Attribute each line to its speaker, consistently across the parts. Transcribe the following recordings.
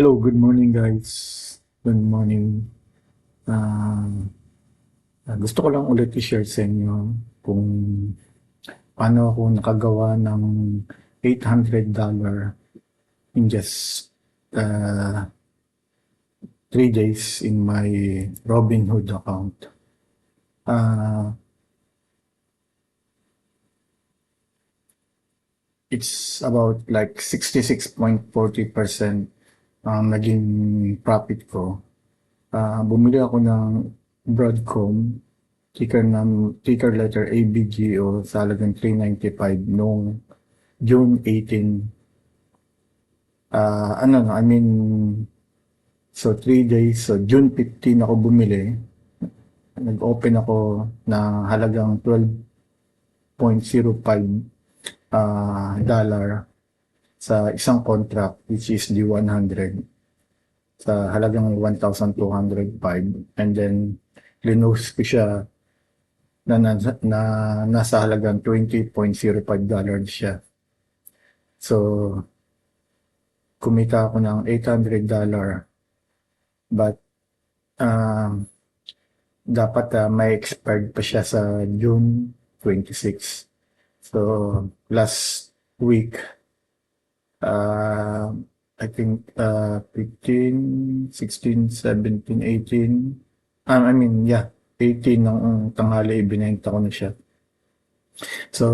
Speaker 1: Hello, good morning guys. Good morning. Ah, Gusto ko lang ulit i-share sa inyo kung paano ako nakagawa ng $800 in just uh, 3 days in my Robinhood account. Ah, it's about like 66.40% ang naging profit ko. Bumili ako ng Broadcom, ticker letter ABGO sa halagang 395 noong June 18. I mean, so 3 days, so June 15 ako bumili. Nag-open ako na halagang 12.05 dollar sa isang contract, which is the 100, sa halagang 1,205, and then linose ko siya na nasa halagang $20.05 siya. So, kumita ako ng $800, but dapat may expired pa siya sa June 26. So, last week, I think 15, 16, 17, 18, 18 ng tanghali ibinenta ko na siya. So,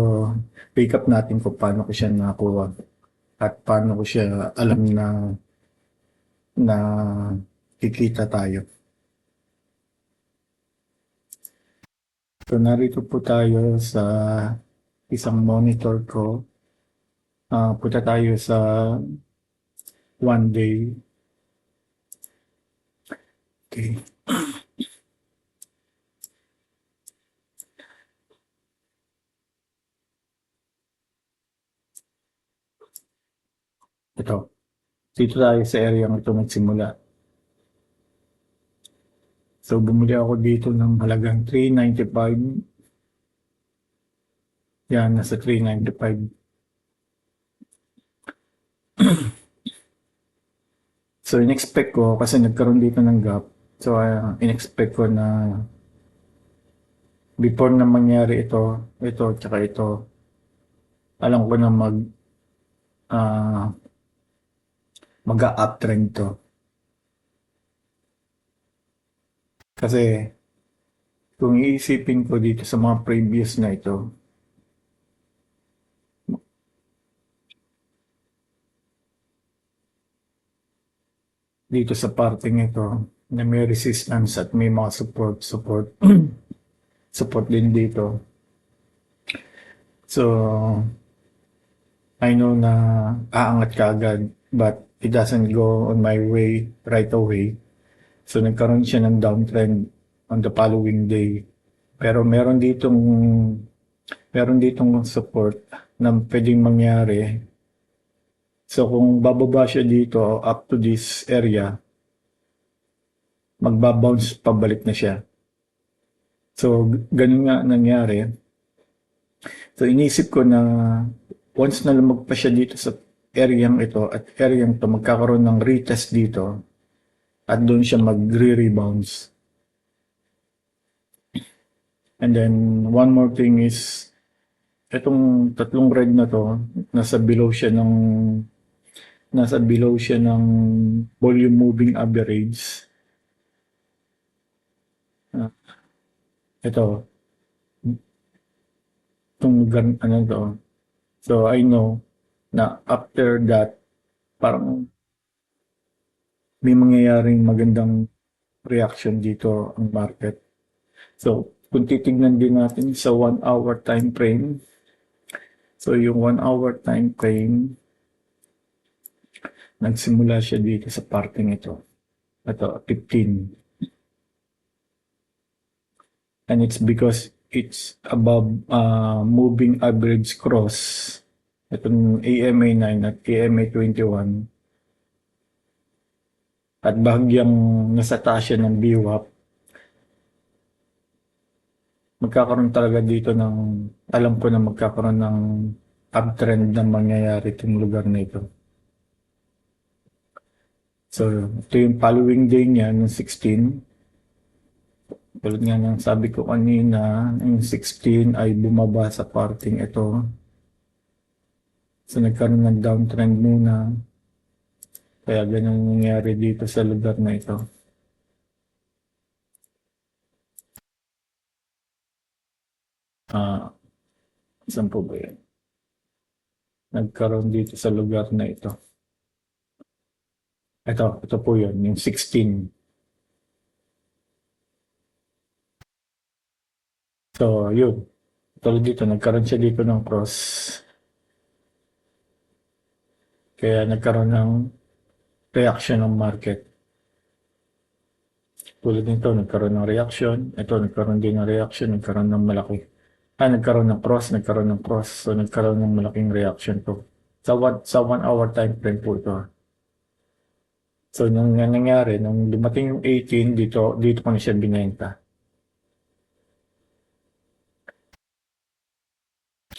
Speaker 1: recap natin kung paano ko siya nakakuha at paano ko siya alam na kikita tayo. So, narito po tayo sa isang monitor ko. Punta tayo sa 1 day. Okay. Ito. Dito tayo sa area ito nagsimula. So, bumili ako dito ng halagang 395. Yan, nasa 395. So, in-expect ko, kasi nagkaroon dito ng gap. So, in-expect ko na before na mangyari ito, tsaka ito, alam ko na mag-uptrend to. Kasi, kung iisipin ko dito sa mga previous na ito, dito sa parting ito, na may resistance at may mga support din dito. So, I know na aangat ka agad, but it doesn't go on my way right away. So, nagkaroon siya ng downtrend on the following day. Pero meron ditong support na pwedeng mangyari. So, kung bababa siya dito up to this area, magbabounce pabalik na siya. So, ganun nga nangyari. So, inisip ko na once na lumagpas siya dito sa areang ito at areang to, magkakaroon ng retest dito at doon siya magre-rebounce. And then, one more thing is, itong tatlong red na to, nasa below siya ng volume moving average. Ito, itong ano to. So, I know na after that, parang may mangyayaring magandang reaction dito ang market. So, kung titignan din natin sa 1 hour time frame, so yung 1 hour time frame, nagsimula siya dito sa parting ito. Ito, 15. And it's because it's above moving average cross. Itong AMA 9 at AMA 21. At bahagyang nasa taas siya ng VWAP. Magkakaroon talaga dito alam ko na magkakaroon ng uptrend na mangyayari itong lugar na ito. So, ito yung following day niya, yung 16. Tulad nga ng sabi ko kanina, yung 16 ay bumaba sa parting ito. So, nagkaroon ng downtrend muna. Kaya ganun nangyari dito sa lugar na ito. Saan po ba yun? Nagkaroon dito sa lugar na ito. Ito po yun, yung 16. So, yun. Tulad dito, nagkaroon siya dito ng cross. Kaya nagkaroon ng reaction ng market. Tulad nito, nagkaroon ng reaction. Ito, nagkaroon din ng reaction. Nagkaroon ng malaki. Nagkaroon ng cross. Nagkaroon ng cross. So, nagkaroon ng malaking reaction to. Sa 1 hour time frame po ito. So, nung nangyari, nung dumating yung 18, dito ko na siya binenta.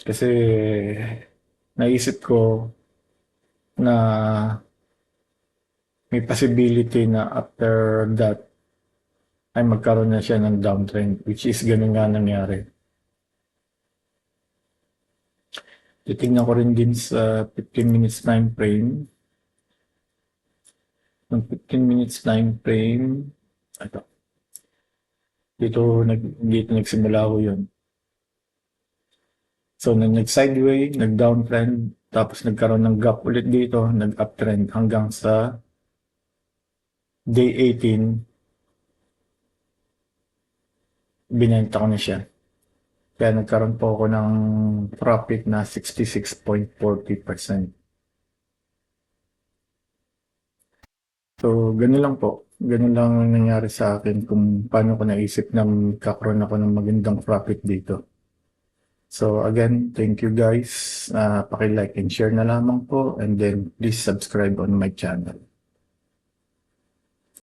Speaker 1: Kasi, naisip ko na may possibility na after that ay magkaroon na siya ng downtrend, which is ganun nga nangyari. Titignan ko rin din sa 15 minutes time frame. Ng 15 minutes time frame, ito. Dito nagsimula ko yun. So, nag-sideway, nag-downtrend, tapos nagkaroon ng gap ulit dito, nag-uptrend hanggang sa day 18, binenta ko na siya. Kaya nagkaroon po ako ng profit na 66.40%. So, ganun lang po. Ganun lang ang nangyari sa akin kung paano ko naisip na magkakaroon ako ng magandang profit dito. So, again, thank you guys. Paki-like and share na lamang po. And then, please subscribe on my channel.